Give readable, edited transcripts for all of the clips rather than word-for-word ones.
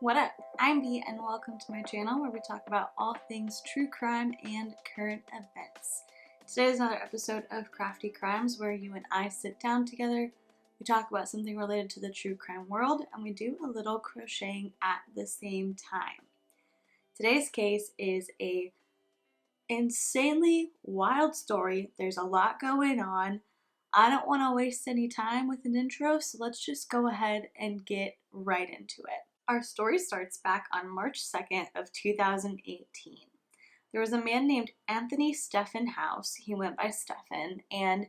What up? I'm B and welcome to my channel where we talk about all things true crime and current events. Today is another episode of Crafty Crimes where you and I sit down together, we talk about something related to the true crime world, and we do a little crocheting at the same time. Today's case is a insanely wild story. There's a lot going on. I don't want to waste any time with an intro, so let's just go ahead and get right into it. Our story starts back on March 2nd of 2018. There was a man named Anthony Stephen House. He went by Stephen and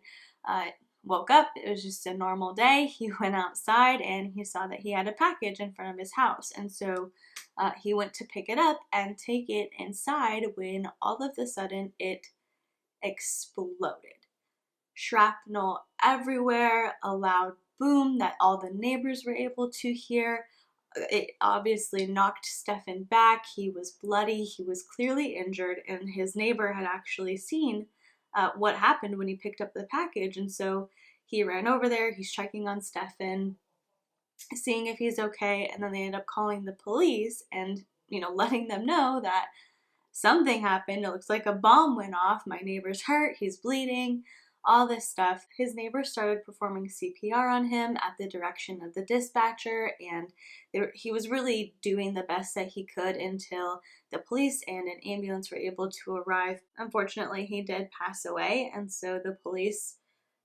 woke up. It was just a normal day. He went outside and he saw that he had a package in front of his house. And so he went to pick it up and take it inside when all of a sudden it exploded. Shrapnel everywhere, a loud boom that all the neighbors were able to hear. It obviously knocked Stephen back. He was bloody. He was clearly injured, and his neighbor had actually seen what happened when he picked up the package, and so he ran over there. He's checking on Stephen, seeing if he's okay, and then they end up calling the police and, letting them know that something happened. It looks like a bomb went off. My neighbor's hurt. He's bleeding. All this stuff. His neighbor started performing CPR on him at the direction of the dispatcher, and he was really doing the best that he could until the police and an ambulance were able to arrive. Unfortunately, he did pass away, and so the police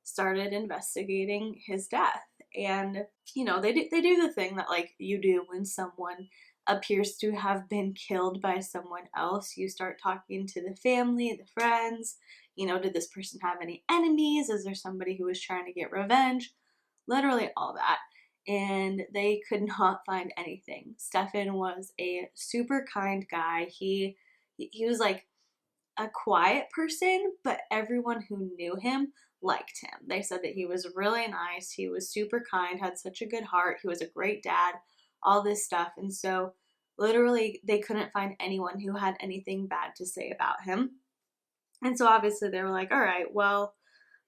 started investigating his death. And, they do the thing that, you do when someone appears to have been killed by someone else. You start talking to the family, the friends. Did this person have any enemies? Is there somebody who was trying to get revenge? Literally all that. And they could not find anything. Stephen was a super kind guy. He was like a quiet person, but everyone who knew him liked him. They said that he was really nice. He was super kind, had such a good heart. He was a great dad, all this stuff. And so literally they couldn't find anyone who had anything bad to say about him. And so obviously they were like, all right, well,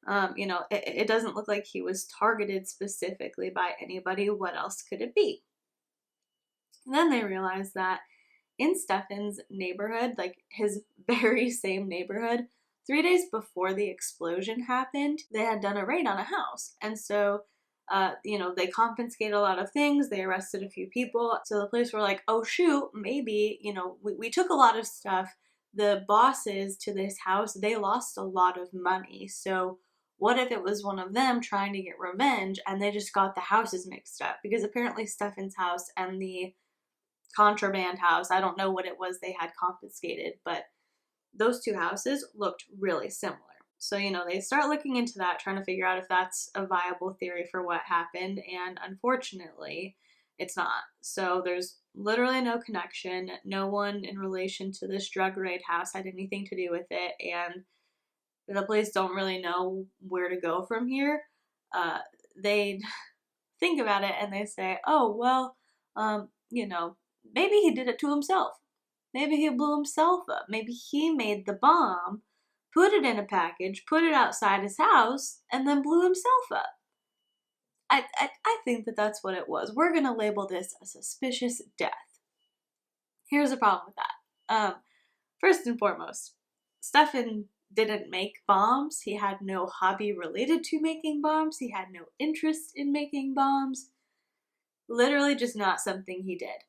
it doesn't look like he was targeted specifically by anybody. What else could it be? And then they realized that in Stephen's neighborhood, like his very same neighborhood, 3 days before the explosion happened, they had done a raid on a house. And so, they confiscated a lot of things. They arrested a few people. So the police were like, oh, shoot, maybe, we took a lot of stuff. The bosses to this house, they lost a lot of money. So what if it was one of them trying to get revenge and they just got the houses mixed up? Because apparently Stephen's house and the contraband house, I don't know what it was they had confiscated, but those two houses looked really similar. So, they start looking into that, trying to figure out if that's a viable theory for what happened. And unfortunately, it's not. So there's literally no connection. No one in relation to this drug raid house had anything to do with it. And the police don't really know where to go from here. They think about it and they say, oh, well, maybe he did it to himself. Maybe he blew himself up. Maybe he made the bomb, put it in a package, put it outside his house, and then blew himself up. I think that that's what it was. We're going to label this a suspicious death. Here's the problem with that. First and foremost, Stephen didn't make bombs. He had no hobby related to making bombs. He had no interest in making bombs. Literally just not something he did.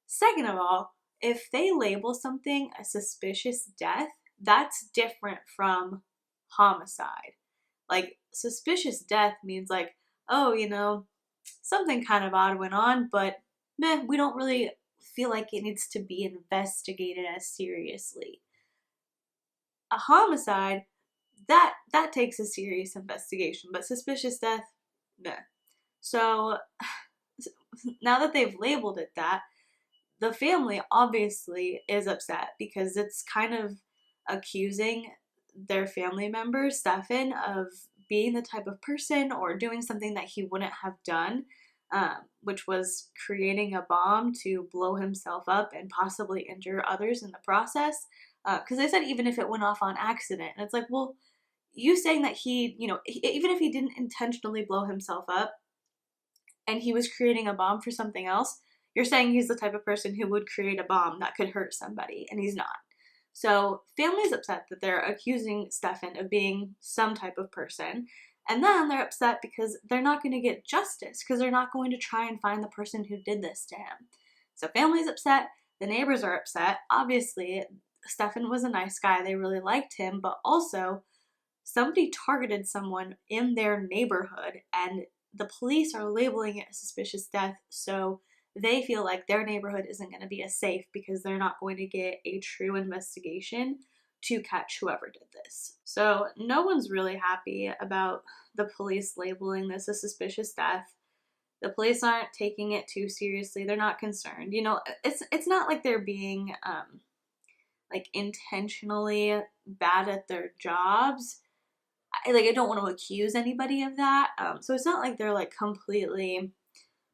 Second of all, if they label something a suspicious death, that's different from homicide. Like, suspicious death means like, oh, something kind of odd went on, but we don't really feel like it needs to be investigated as seriously. A homicide, that takes a serious investigation, but suspicious death, meh. So now that they've labeled it that, the family obviously is upset because it's kind of accusing their family member, Stephen, of being the type of person or doing something that he wouldn't have done, which was creating a bomb to blow himself up and possibly injure others in the process. Because they said even if it went off on accident. And it's like, well, you saying that he, even if he didn't intentionally blow himself up and he was creating a bomb for something else, you're saying he's the type of person who would create a bomb that could hurt somebody, and he's not. So family's upset that they're accusing Stefan of being some type of person. And then they're upset because they're not going to get justice, because they're not going to try and find the person who did this to him. So family's upset. The neighbors are upset. Obviously, Stefan was a nice guy. They really liked him. But also, somebody targeted someone in their neighborhood, and the police are labeling it a suspicious death. So they feel like their neighborhood isn't going to be as safe because they're not going to get a true investigation to catch whoever did this. So no one's really happy about the police labeling this a suspicious death. The police aren't taking it too seriously. They're not concerned. You know, it's not like they're being like intentionally bad at their jobs. I don't want to accuse anybody of that. So it's not like they're like completely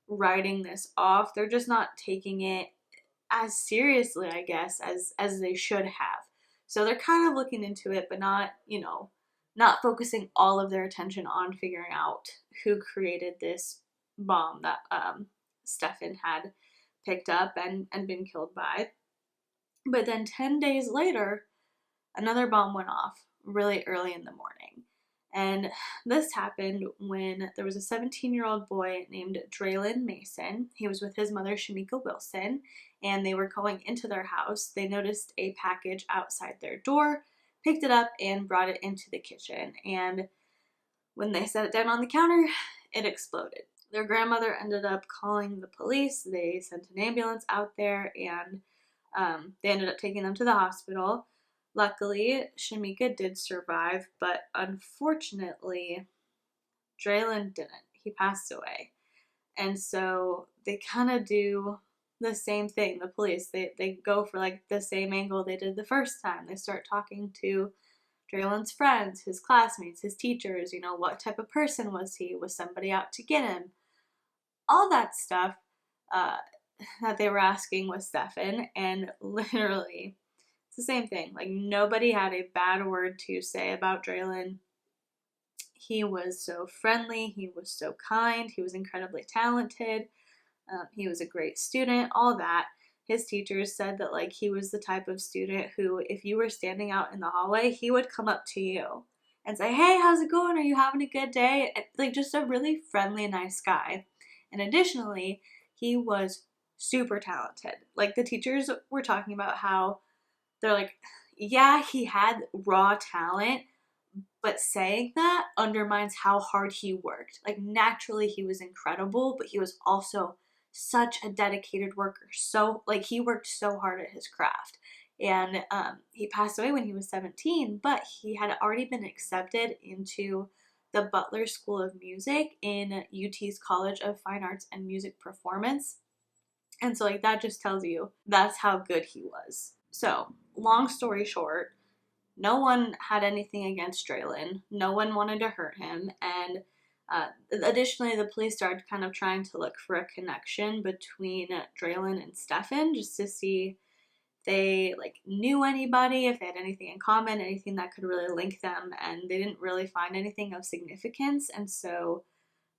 writing this off. They're just not taking it as seriously, I guess, as they should have. So they're kind of looking into it, but not, not focusing all of their attention on figuring out who created this bomb that Stefan had picked up and been killed by. But then 10 days later, another bomb went off really early in the morning. And this happened when there was a 17-year-old boy named Draylon Mason. He was with his mother, Shamika Wilson, and they were going into their house. They noticed a package outside their door, picked it up, and brought it into the kitchen. And when they set it down on the counter, it exploded. Their grandmother ended up calling the police. They sent an ambulance out there, and they ended up taking them to the hospital. Luckily, Shamika did survive, but unfortunately, Draylon didn't. He passed away. And so they kind of do the same thing, the police. They go for like the same angle they did the first time. They start talking to Draylon's friends, his classmates, his teachers, what type of person was he? Was somebody out to get him? All that stuff that they were asking with Stefan, and literally it's the same thing. Like, nobody had a bad word to say about Draylon. He was so friendly. He was so kind. He was incredibly talented. He was a great student, all that. His teachers said that, like, he was the type of student who, if you were standing out in the hallway, he would come up to you and say, "Hey, how's it going? Are you having a good day?" Like, just a really friendly, nice guy. And additionally, he was super talented. Like, the teachers were talking about how they're like, yeah, he had raw talent, but saying that undermines how hard he worked. Like, naturally, he was incredible, but he was also such a dedicated worker. So, like, he worked so hard at his craft. And he passed away when he was 17, but he had already been accepted into the Butler School of Music in UT's College of Fine Arts and Music Performance. And so, like, that just tells you that's how good he was. So, long story short, no one had anything against Draylon. No one wanted to hurt him. And additionally, the police started kind of trying to look for a connection between Draylon and Stefan, just to see if they knew anybody, if they had anything in common, anything that could really link them. And they didn't really find anything of significance. And so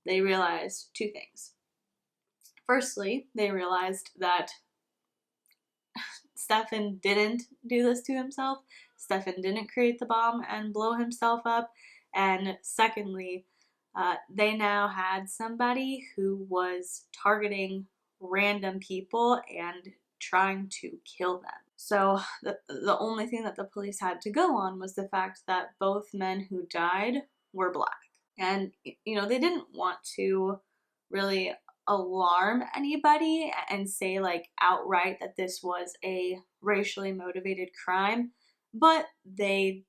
they realized two things. Firstly, they realized that Stefan didn't do this to himself. Stefan didn't create the bomb and blow himself up. And secondly, they now had somebody who was targeting random people and trying to kill them. So the only thing that the police had to go on was the fact that both men who died were black. And, they didn't want to really alarm anybody and say outright that this was a racially motivated crime, but they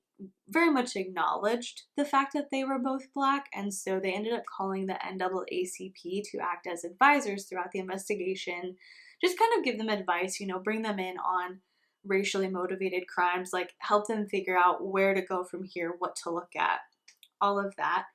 very much acknowledged the fact that they were both black, and so they ended up calling the NAACP to act as advisors throughout the investigation, just kind of give them advice, bring them in on racially motivated crimes, help them figure out where to go from here, what to look at, all of that.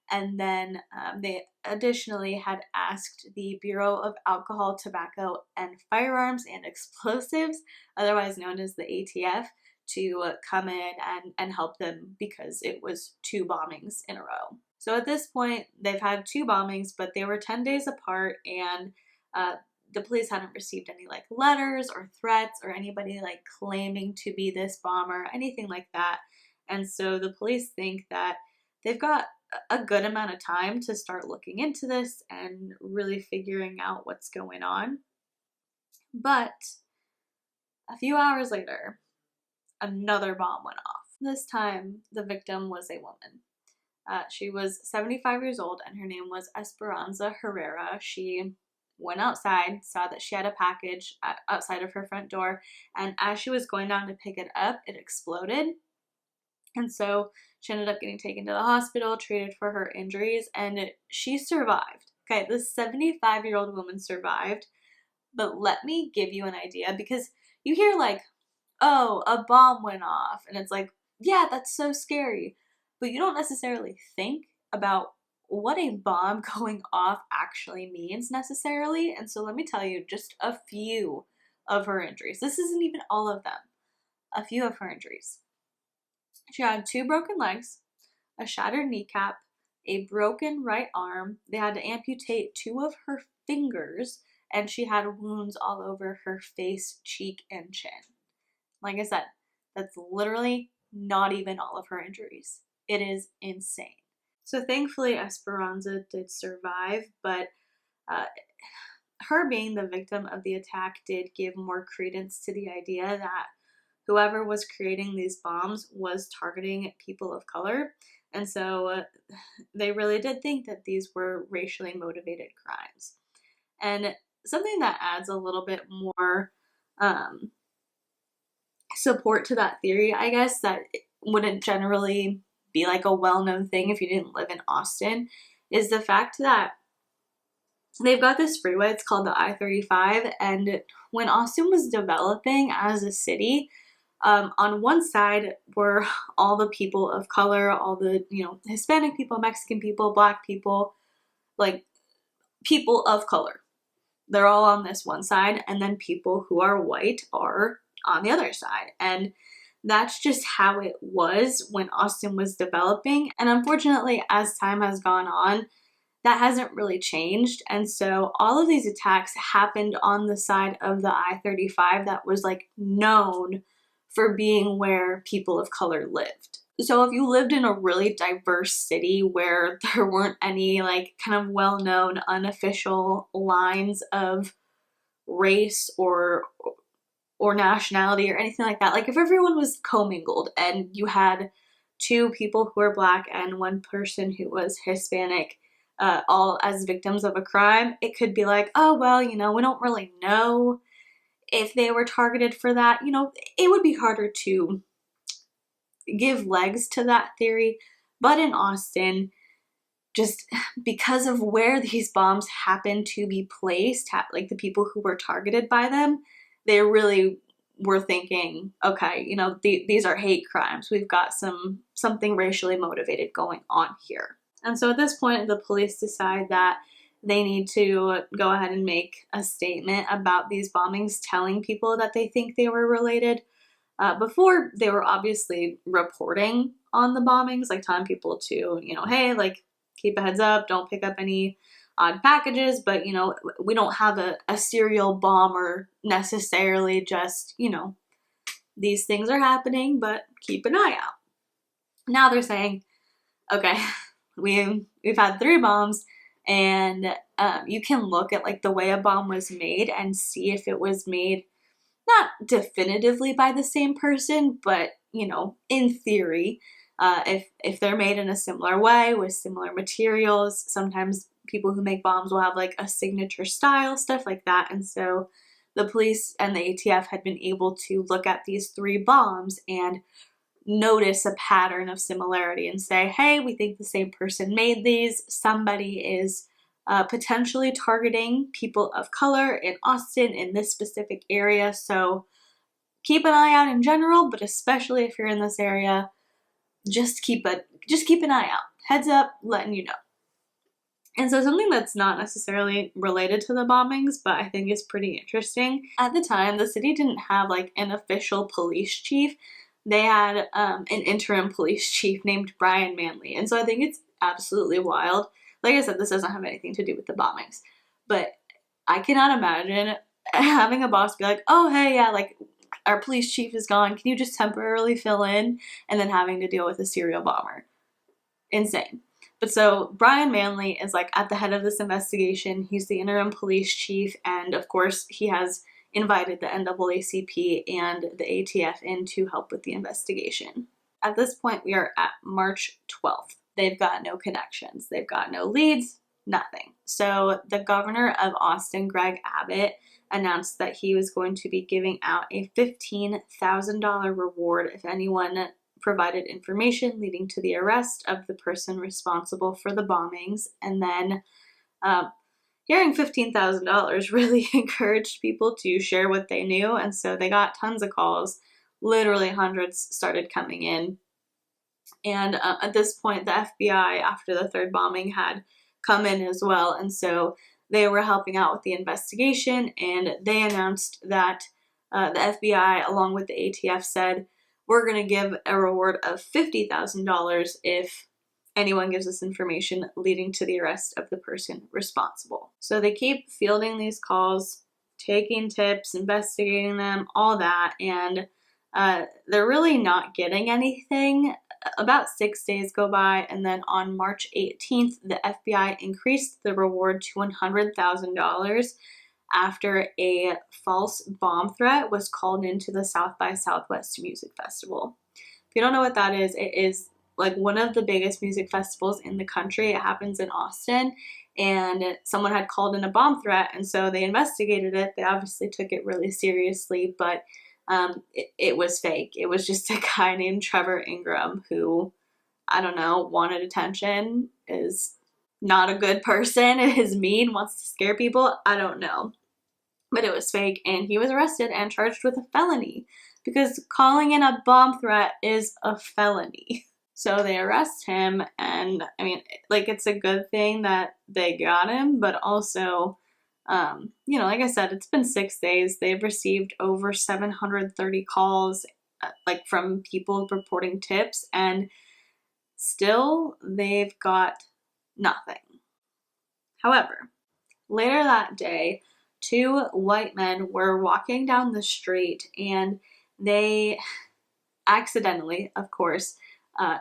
And then they additionally had asked the Bureau of Alcohol, Tobacco, and Firearms and Explosives, otherwise known as the ATF, to come in and help them because it was 2 bombings in a row. So at this point, they've had 2 bombings, but they were 10 days apart, and the police hadn't received any like letters or threats or anybody like claiming to be this bomber, anything like that. And so the police think that they've got a good amount of time to start looking into this and really figuring out what's going on. But a few hours later, another bomb went off. This time, the victim was a woman. She was 75 years old, and her name was Esperanza Herrera. She went outside, saw that she had a package outside of her front door, and as she was going down to pick it up, it exploded. And so she ended up getting taken to the hospital, treated for her injuries, and she survived. Okay, this 75-year-old woman survived. But let me give you an idea, because you hear like, oh, a bomb went off, and it's like, yeah, that's so scary. But you don't necessarily think about what a bomb going off actually means necessarily. And so let me tell you just a few of her injuries. This isn't even all of them. A few of her injuries. She had 2 broken legs, a shattered kneecap, a broken right arm. They had to amputate 2 of her fingers, and she had wounds all over her face, cheek, and chin. Like I said, that's literally not even all of her injuries. It is insane. So thankfully, Esperanza did survive, but her being the victim of the attack did give more credence to the idea that whoever was creating these bombs was targeting people of color. And so they really did think that these were racially motivated crimes. And something that adds a little bit more support to that theory, I guess, that wouldn't generally be like a well-known thing if you didn't live in Austin, is the fact that they've got this freeway. It's called the I-35, and when Austin was developing as a city, on one side were all the people of color, all the, Hispanic people, Mexican people, Black people, like people of color. They're all on this one side, and then people who are white are on the other side. And that's just how it was when Austin was developing. And unfortunately, as time has gone on, that hasn't really changed. And so all of these attacks happened on the side of the I-35 that was like known for being where people of color lived. So if you lived in a really diverse city where there weren't any like kind of well-known unofficial lines of race or nationality or anything like that, like if everyone was commingled and you had 2 people who were Black and 1 person who was Hispanic, all as victims of a crime, it could be like, oh, well, we don't really know if they were targeted for that. It would be harder to give legs to that theory. But in Austin, just because of where these bombs happen to be placed, like the people who were targeted by them, they really were thinking, okay, these are hate crimes. We've got something racially motivated going on here. And so at this point, the police decide that they need to go ahead and make a statement about these bombings, telling people that they think they were related. Before, they were obviously reporting on the bombings, like telling people to, hey, like, keep a heads up, don't pick up any odd packages, but, we don't have a serial bomber necessarily, just, these things are happening, but keep an eye out. Now they're saying, okay, we've had 3 bombs, and you can look at like the way a bomb was made and see if it was made not definitively by the same person, but in theory, if they're made in a similar way with similar materials. Sometimes people who make bombs will have like a signature style, stuff like that. And so the police and the ATF had been able to look at these 3 bombs and notice a pattern of similarity and say, hey, we think the same person made these. Somebody is potentially targeting people of color in Austin in this specific area. So keep an eye out in general, but especially if you're in this area, just keep an eye out. Heads up, letting you know. And so something that's not necessarily related to the bombings, but I think is pretty interesting. At the time, the city didn't have like an official police chief. They had an interim police chief named Brian Manley. And so I think it's absolutely wild. Like I said, this doesn't have anything to do with the bombings. But I cannot imagine having a boss be like, oh, hey, yeah, like our police chief is gone. Can you just temporarily fill in? And then having to deal with a serial bomber. Insane. But so Brian Manley is like at the head of this investigation. He's the interim police chief. And of course, he has invited the NAACP and the ATF in to help with the investigation. At this point, we are at March 12th. They've got no connections. They've got no leads, nothing. So the governor of Austin, Greg Abbott, announced that he was going to be giving out a $15,000 reward if anyone provided information leading to the arrest of the person responsible for the bombings. And then hearing $15,000 really encouraged people to share what they knew. And so they got tons of calls. Literally hundreds started coming in. And at this point, the FBI, after the third bombing, had come in as well. And so they were helping out with the investigation. And they announced that the FBI, along with the ATF, said, we're going to give a reward of $50,000 if anyone gives us information leading to the arrest of the person responsible. So they keep fielding these calls, taking tips, investigating them, all that, and they're really not getting anything. About 6 days go by, and then on March 18th, the FBI increased the reward to $100,000 after a false bomb threat was called into the South by Southwest Music Festival. If you don't know what that is, it is like one of the biggest music festivals in the country. It happens in Austin, and someone had called in a bomb threat, and so they investigated it. They obviously took it really seriously, but it was fake. It was just a guy named Trevor Ingram who, I don't know, wanted attention, is not a good person, is mean, wants to scare people. I don't know. But it was fake, and he was arrested and charged with a felony because calling in a bomb threat is a felony. So they arrest him, and I mean, like, it's a good thing that they got him, but also, like I said, it's been 6 days. They've received over 730 calls, like from people reporting tips, and still they've got nothing. However, later that day, 2 white men were walking down the street, and they accidentally, of course,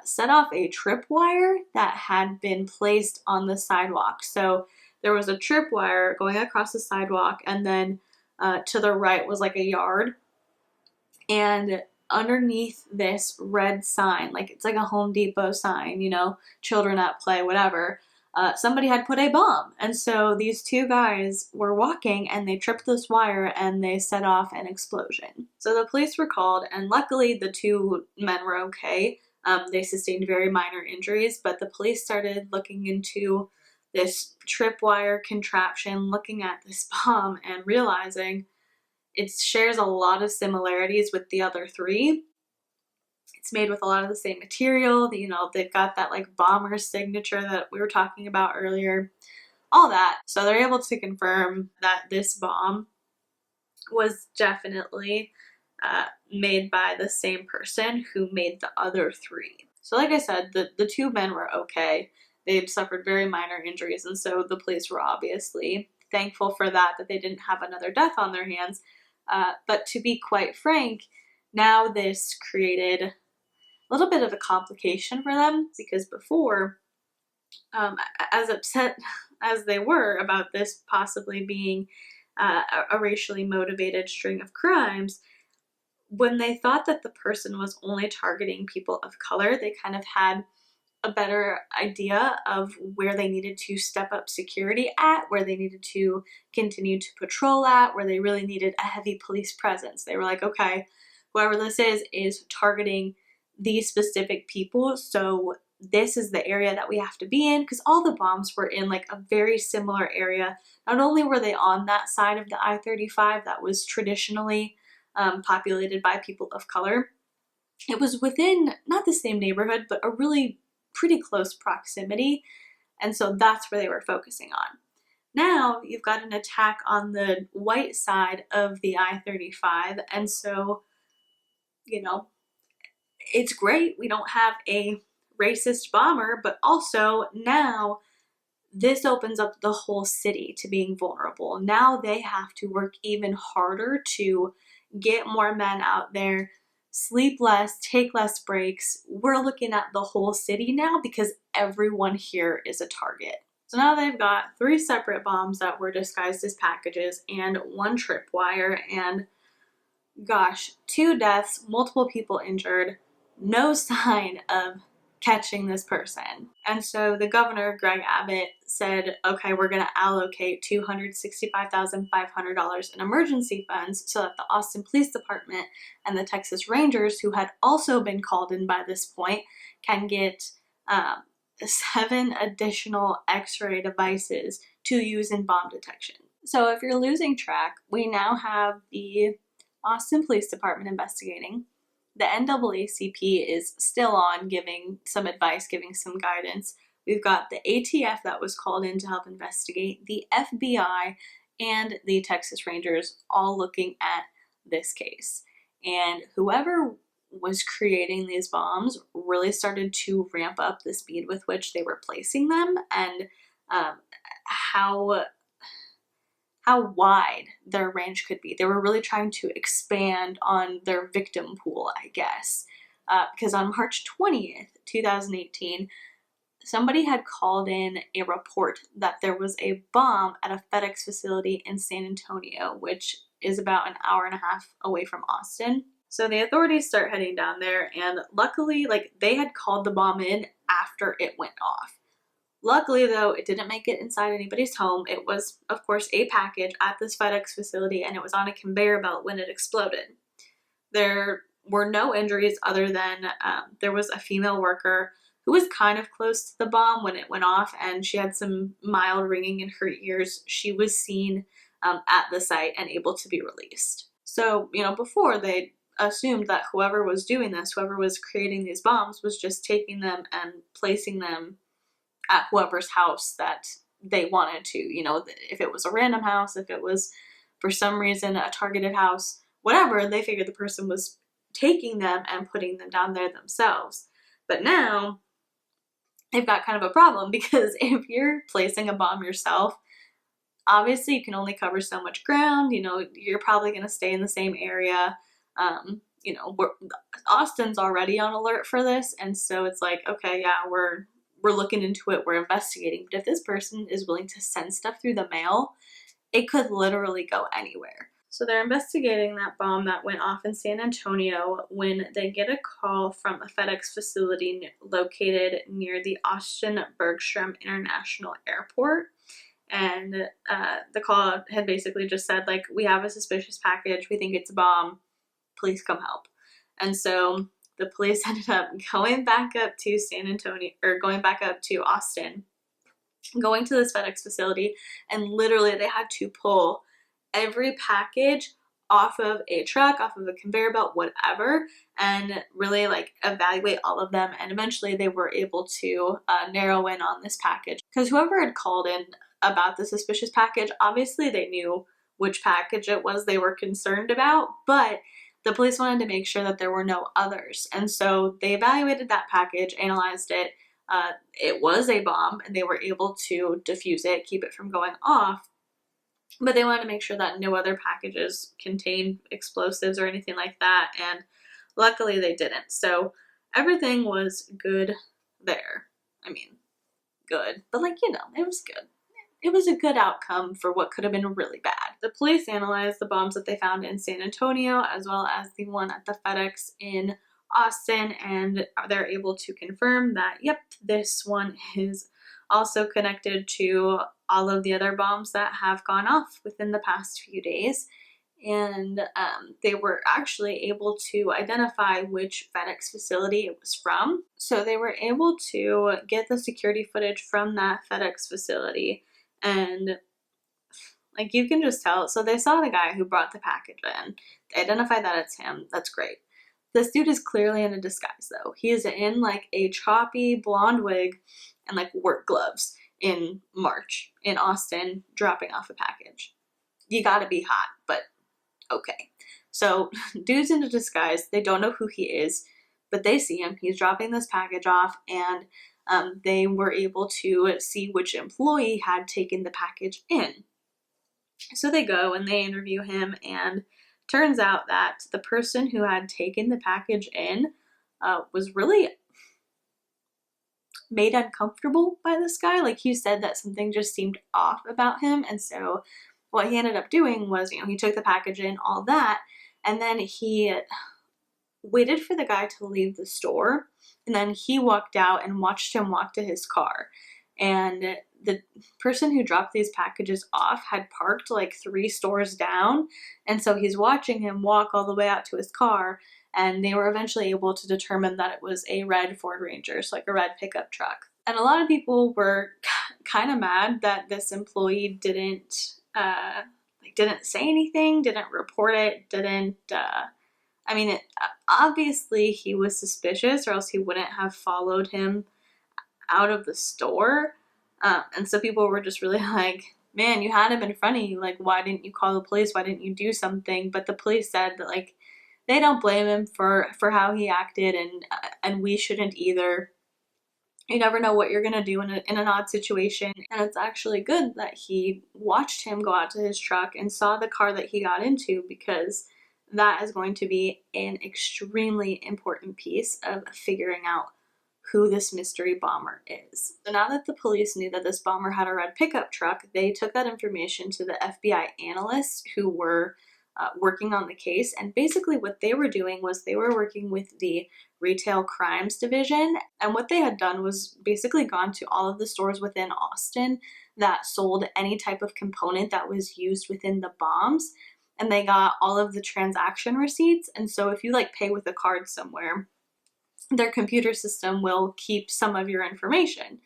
set off a tripwire that had been placed on the sidewalk. So there was a tripwire going across the sidewalk, and then to the right was like a yard. And underneath this red sign, like it's like a Home Depot sign, children at play, whatever, somebody had put a bomb. And so these 2 guys were walking, and they tripped this wire, and they set off an explosion. So the police were called, and luckily the 2 men were okay. They sustained very minor injuries, but the police started looking into this tripwire contraption, looking at this bomb, and realizing it shares a lot of similarities with the other 3. It's made with a lot of the same material. They've got that like bomber signature that we were talking about earlier, all that. So they're able to confirm that this bomb was definitely made by the same person who made the other 3. So like I said, the 2 men were okay. They'd suffered very minor injuries, and so the police were obviously thankful for that they didn't have another death on their hands. But to be quite frank, now this created a little bit of a complication for them, because before, as upset as they were about this possibly being a racially motivated string of crimes, when they thought that the person was only targeting people of color, they kind of had a better idea of where they needed to step up security at, where they needed to continue to patrol at, where they really needed a heavy police presence. They were like, okay, whoever this is targeting these specific people, so this is the area that we have to be in, because all the bombs were in like a very similar area. Not only were they on that side of the I-35 that was traditionally populated by people of color, it was within not the same neighborhood, but a really pretty close proximity, and so that's where they were focusing on. Now you've got an attack on the white side of the I-35, and so, it's great we don't have a racist bomber, but also now this opens up the whole city to being vulnerable. Now they have to work even harder to get more men out there, sleep less, take less breaks. We're looking at the whole city now because everyone here is a target. So now they've got 3 separate bombs that were disguised as packages and 1 tripwire, and gosh, 2 deaths, multiple people injured, no sign of catching this person. And so the governor, Greg Abbott, said, okay, we're going to allocate $265,500 in emergency funds so that the Austin Police Department and the Texas Rangers, who had also been called in by this point, can get 7 additional X-ray devices to use in bomb detection. So if you're losing track, we now have the Austin Police Department investigating. The NAACP is still on, giving some advice, giving some guidance. We've got the ATF that was called in to help investigate, the FBI, and the Texas Rangers all looking at this case. And whoever was creating these bombs really started to ramp up the speed with which they were placing them, and how wide their range could be. They were really trying to expand on their victim pool, I guess. Because on March 20th, 2018, somebody had called in a report that there was a bomb at a FedEx facility in San Antonio, which is about an hour and a half away from Austin. So the authorities start heading down there, and luckily, they had called the bomb in after it went off. Luckily, though, it didn't make it inside anybody's home. It was, of course, a package at this FedEx facility, and it was on a conveyor belt when it exploded. There were no injuries other than there was a female worker who was kind of close to the bomb when it went off, and she had some mild ringing in her ears. She was seen at the site and able to be released. So, before they assumed that whoever was doing this, whoever was creating these bombs, was just taking them and placing them at whoever's house that they wanted to, if it was a random house, if it was for some reason a targeted house, whatever, they figured the person was taking them and putting them down there themselves. But now they've got kind of a problem, because if you're placing a bomb yourself, obviously you can only cover so much ground. You're probably going to stay in the same area. Austin's already on alert for this, and so it's like, okay, yeah, we're looking into it, we're investigating. But if this person is willing to send stuff through the mail, it could literally go anywhere. So they're investigating that bomb that went off in San Antonio when they get a call from a FedEx facility located near the Austin Bergstrom International Airport. And the call had basically just said, we have a suspicious package, we think it's a bomb, please come help. And so the police ended up going back up to Austin, going to this FedEx facility, and literally they had to pull every package off of a truck, off of a conveyor belt, whatever, and really evaluate all of them. And eventually they were able to narrow in on this package, because whoever had called in about the suspicious package, obviously they knew which package it was they were concerned about, but the police wanted to make sure that there were no others. And so they evaluated that package, analyzed it. It was a bomb, and they were able to defuse it, keep it from going off. But they wanted to make sure that no other packages contained explosives or anything like that. And luckily they didn't. So everything was good there. I mean, good, but it was good. It was a good outcome for what could have been really bad. The police analyzed the bombs that they found in San Antonio, as well as the one at the FedEx in Austin, and they're able to confirm that, yep, this one is also connected to all of the other bombs that have gone off within the past few days. And they were actually able to identify which FedEx facility it was from. So they were able to get the security footage from that FedEx facility, and you can just tell. So they saw the guy who brought the package in. They identified that it's him. That's great. This dude is clearly in a disguise, though. He is in a choppy blonde wig and work gloves in March in Austin, dropping off a package. You gotta be hot, but okay. So dude's in a disguise. They don't know who he is, but they see him. He's dropping this package off, and they were able to see which employee had taken the package in. So they go and they interview him, and turns out that the person who had taken the package in was really made uncomfortable by this guy. Like, he said that something just seemed off about him, and so what he ended up doing was, he took the package in, all that, and then he waited for the guy to leave the store, and then he walked out and watched him walk to his car. And the person who dropped these packages off had parked like 3 stores down, and so he's watching him walk all the way out to his car, and they were eventually able to determine that it was a red Ford Ranger, so like a red pickup truck. And a lot of people were kind of mad that this employee didn't say anything, didn't report it, obviously he was suspicious, or else he wouldn't have followed him out of the store. And so people were just really like, man, you had him in front of you. Like, why didn't you call the police? Why didn't you do something? But the police said that, like, they don't blame him for how he acted, and we shouldn't either. You never know what you're gonna do in an odd situation, and it's actually good that he watched him go out to his truck and saw the car that he got into, because that is going to be an extremely important piece of figuring out who this mystery bomber is. So now that the police knew that this bomber had a red pickup truck, they took that information to the FBI analysts who were working on the case, and basically what they were doing was they were working with the retail crimes division, and what they had done was basically gone to all of the stores within Austin that sold any type of component that was used within the bombs, and they got all of the transaction receipts. And so if you like pay with a card somewhere, their computer system will keep some of your information.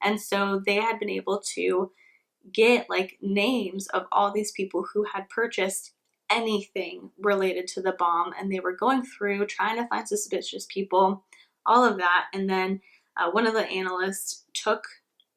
And so they had been able to get like names of all these people who had purchased anything related to the bomb, and they were going through trying to find suspicious people, all of that. And then one of the analysts took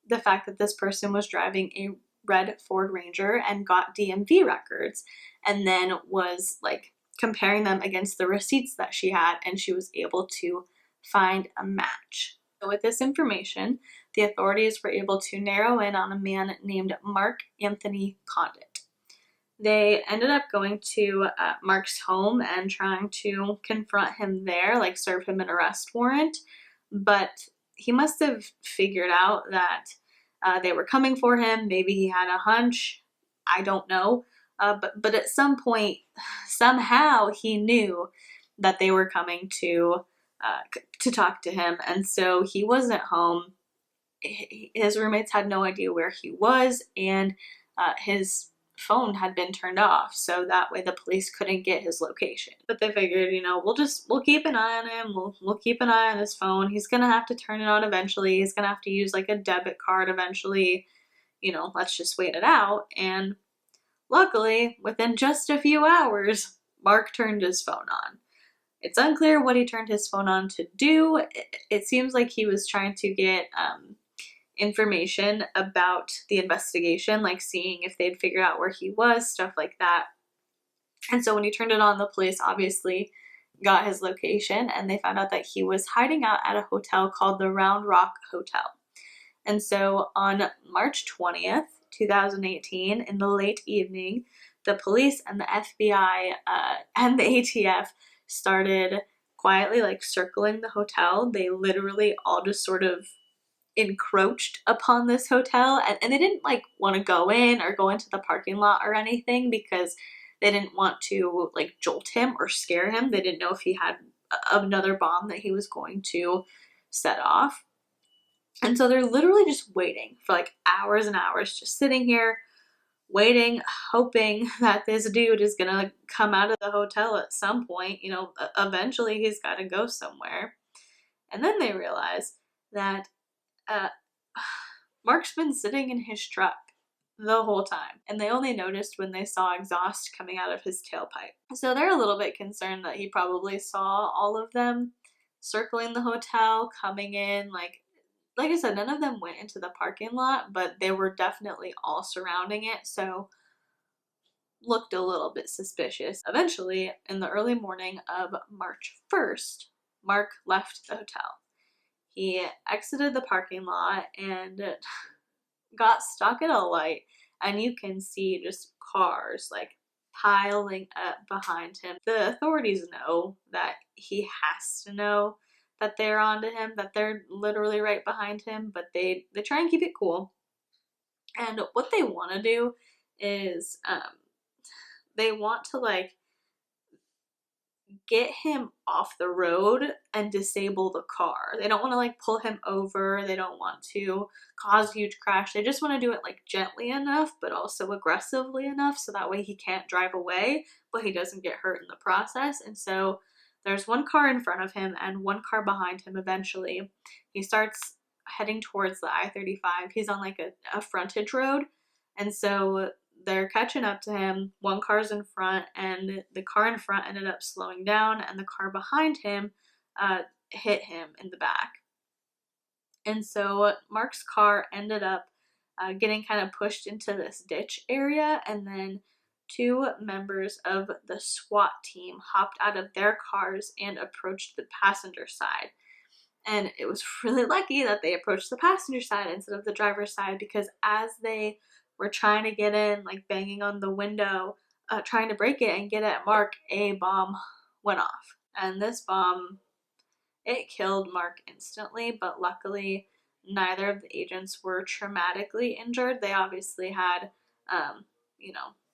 the fact that this person was driving a red Ford Ranger and got DMV records, and then was like comparing them against the receipts that she had, and she was able to find a match. So with this information, the authorities were able to narrow in on a man named Mark Anthony Condit. They ended up going to Mark's home and trying to confront him there, like serve him an arrest warrant, but he must have figured out that they were coming for him. Maybe he had a hunch. I don't know. But at some point, somehow he knew that they were coming to talk to him, and so he wasn't home. His roommates had no idea where he was, and his phone had been turned off, so that way the police couldn't get his location. But they figured, we'll keep an eye on him. We'll keep an eye on his phone. He's gonna have to turn it on eventually. He's gonna have to use like a debit card eventually. Let's just wait it out. And luckily, within just a few hours, Mark turned his phone on. It's unclear what he turned his phone on to do. It seems like he was trying to get information about the investigation, like seeing if they'd figured out where he was, stuff like that. And so when he turned it on, the police obviously got his location, and they found out that he was hiding out at a hotel called the Round Rock Hotel. And so on March 20th, 2018, in the late evening, the police and the FBI and the ATF started quietly like circling the hotel. They literally all just sort of encroached upon this hotel, and they didn't like want to go in or go into the parking lot or anything, because they didn't want to like jolt him or scare him. They didn't know if he had another bomb that he was going to set off. And so they're literally just waiting for like hours and hours, just sitting here waiting, hoping that this dude is gonna come out of the hotel at some point. Eventually he's got to go somewhere. And then they realize that Mark's been sitting in his truck the whole time, and they only noticed when they saw exhaust coming out of his tailpipe. So they're a little bit concerned that he probably saw all of them circling the hotel, coming in. Like I said, none of them went into the parking lot, but they were definitely all surrounding it, so looked a little bit suspicious. Eventually, in the early morning of March 1st, Mark left the hotel. he exited the parking lot and got stuck at a light, and you can see just cars like piling up behind him. The authorities know that he has to know that they're onto him, that they're literally right behind him, but they try and keep it cool. And what they want to do is they want to like get him off the road and disable the car. They don't want to like pull him over. They don't want to cause a huge crash. They just want to do it like gently enough, but also aggressively enough so that way he can't drive away, but he doesn't get hurt in the process. And so there's one car in front of him and one car behind him eventually. He starts heading towards the I-35. He's on like a frontage road. And so they're catching up to him. One car's in front, and the car in front ended up slowing down, and the car behind him hit him in the back. And so Mark's car ended up getting kind of pushed into this ditch area, and then two members of the SWAT team hopped out of their cars and approached the passenger side. And it was really lucky that they approached the passenger side instead of the driver's side, because as they were trying to get in, like banging on the window, trying to break it and get at Mark, a bomb went off. And this bomb, it killed Mark instantly, but luckily neither of the agents were traumatically injured. They obviously had,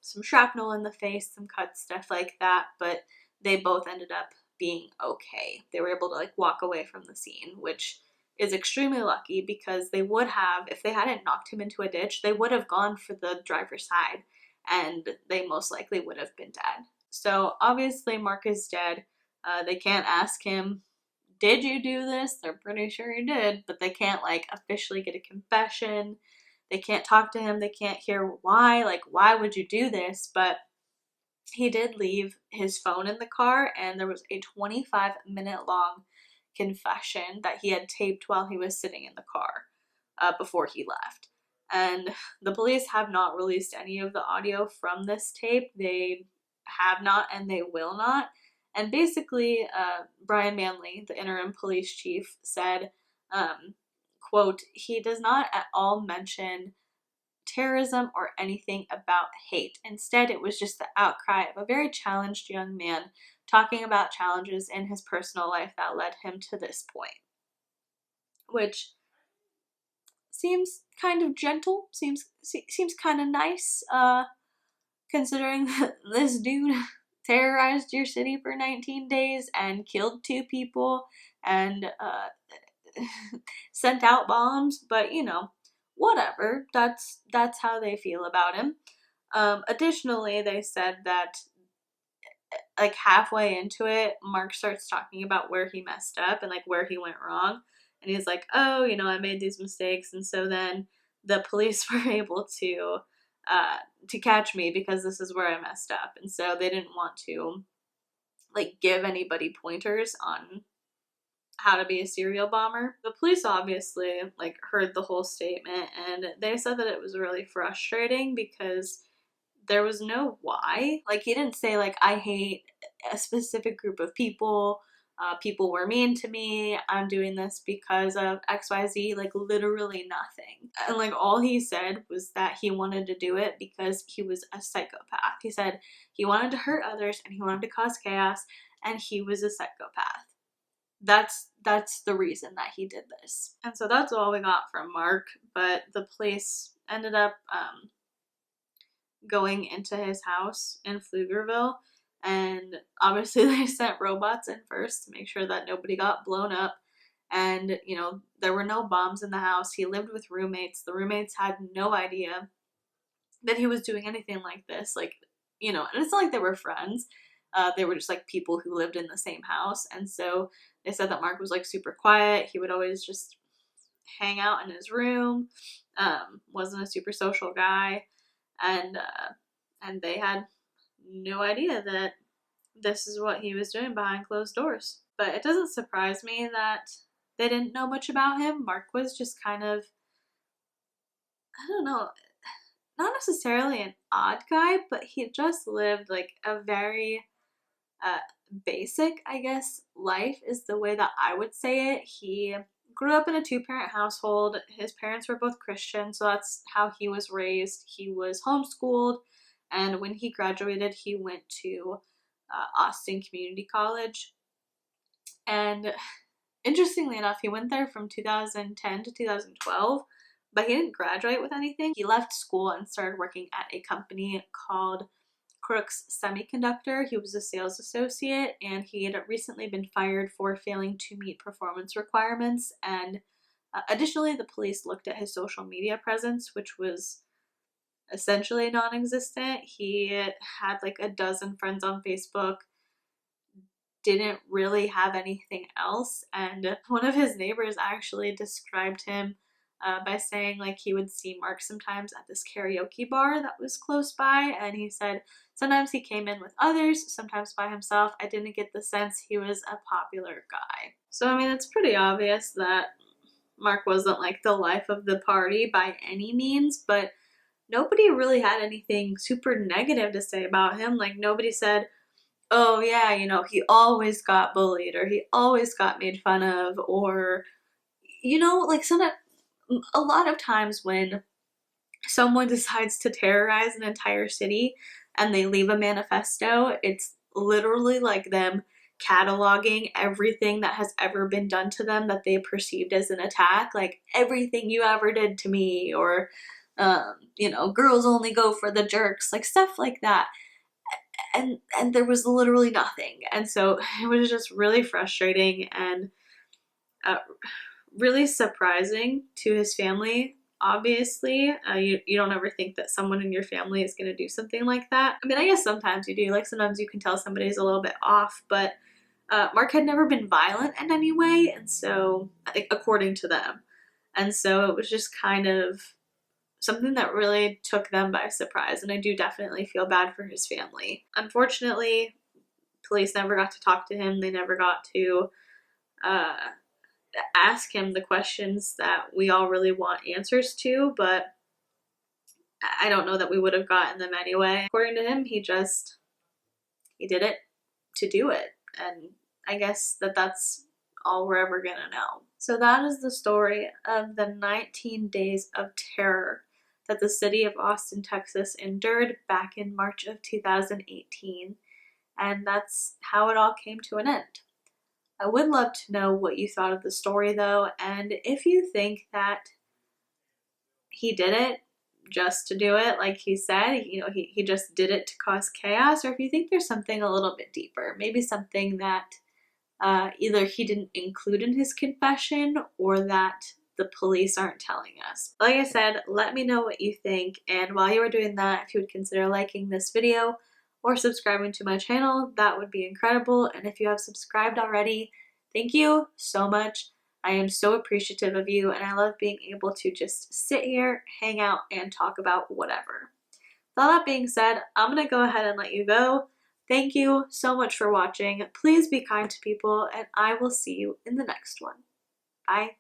some shrapnel in the face, some cuts, stuff like that, but they both ended up being okay. They were able to like walk away from the scene, which is extremely lucky, because they would have, if they hadn't knocked him into a ditch, they would have gone for the driver's side and they most likely would have been dead. So obviously Mark is dead. They can't ask him, did you do this? They're pretty sure he did, but they can't like officially get a confession. They can't talk to him. They can't hear why, like, why would you do this? But he did leave his phone in the car, and there was a 25-minute long confession that he had taped while he was sitting in the car before he left. And the police have not released any of the audio from this tape. They have not, and they will not. And basically, Brian Manley, the interim police chief, said, quote, he does not at all mention terrorism or anything about hate. Instead, it was just the outcry of a very challenged young man talking about challenges in his personal life that led him to this point. Which seems kind of gentle, seems kind of nice, considering that this dude terrorized your city for 19 days and killed 2 people and sent out bombs, but whatever. That's how they feel about him. Additionally, they said that like halfway into it, Mark starts talking about where he messed up and like where he went wrong. And he's like, oh, I made these mistakes. And so then the police were able to catch me because this is where I messed up. And so they didn't want to like give anybody pointers on how to be a serial bomber. The police obviously like heard the whole statement, and they said that it was really frustrating because there was no why. Like, he didn't say like, I hate a specific group of people, people were mean to me, I'm doing this because of XYZ, like literally nothing. And like all he said was that he wanted to do it because he was a psychopath. He said he wanted to hurt others and he wanted to cause chaos, and he was a psychopath. That's the reason that he did this. And so that's all we got from Mark, but the police ended up going into his house in Pflugerville, and obviously they sent robots in first to make sure that nobody got blown up. And there were no bombs in the house. He lived with roommates. The roommates had no idea that he was doing anything like this. Like, and it's not like they were friends. They were just like people who lived in the same house. And so they said that Mark was like super quiet. He would always just hang out in his room. Wasn't a super social guy. And they had no idea that this is what he was doing behind closed doors. But it doesn't surprise me that they didn't know much about him. Mark was just kind of, I don't know, not necessarily an odd guy, but he just lived like a very basic, I guess, life is the way that I would say it. He grew up in a two-parent household. His parents were both Christian, so that's how he was raised. He was homeschooled, and when he graduated, he went to Austin Community College. And interestingly enough, he went there from 2010 to 2012, but he didn't graduate with anything. He left school and started working at a company called Crooks Semiconductor. He was a sales associate, and he had recently been fired for failing to meet performance requirements. And additionally, the police looked at his social media presence, which was essentially non-existent. He had like a dozen friends on Facebook, didn't really have anything else. And one of his neighbors actually described him by saying like he would see Mark sometimes at this karaoke bar that was close by, and he said sometimes he came in with others, sometimes by himself. I didn't get the sense he was a popular guy. So I mean, it's pretty obvious that Mark wasn't like the life of the party by any means, but nobody really had anything super negative to say about him. Like nobody said, oh yeah, you know, he always got bullied, or he always got made fun of, or, you know, like a lot of times when someone decides to terrorize an entire city and they leave a manifesto, it's literally like them cataloging everything that has ever been done to them that they perceived as an attack, like everything you ever did to me, or you know, girls only go for the jerks, like stuff like that. And there was literally nothing. And so it was just really frustrating and really surprising to his family. Obviously, you don't ever think that someone in your family is going to do something like that. I mean, I guess sometimes you do. Like sometimes you can tell somebody's a little bit off, but Mark had never been violent in any way, and so I think according to them. And so it was just kind of something that really took them by surprise, and I do definitely feel bad for his family. Unfortunately, police never got to talk to him. They never got to ask him the questions that we all really want answers to, but I don't know that we would have gotten them anyway. According to him, he did it to do it, and I guess that's all we're ever gonna know. So that is the story of the 19 days of terror that the city of Austin, Texas endured back in March of 2018, and that's how it all came to an end. I would love to know what you thought of the story though, and if you think that he did it just to do it, like he said, you know, he just did it to cause chaos, or if you think there's something a little bit deeper, maybe something that either he didn't include in his confession or that the police aren't telling us. Like I said, let me know what you think, and while you are doing that, if you would consider liking this video or subscribing to my channel, that would be incredible. And if you have subscribed already, thank you so much. I am so appreciative of you, and I love being able to just sit here, hang out, and talk about whatever. With all that being said, I'm gonna go ahead and let you go. Thank you so much for watching. Please be kind to people, and I will see you in the next one. Bye.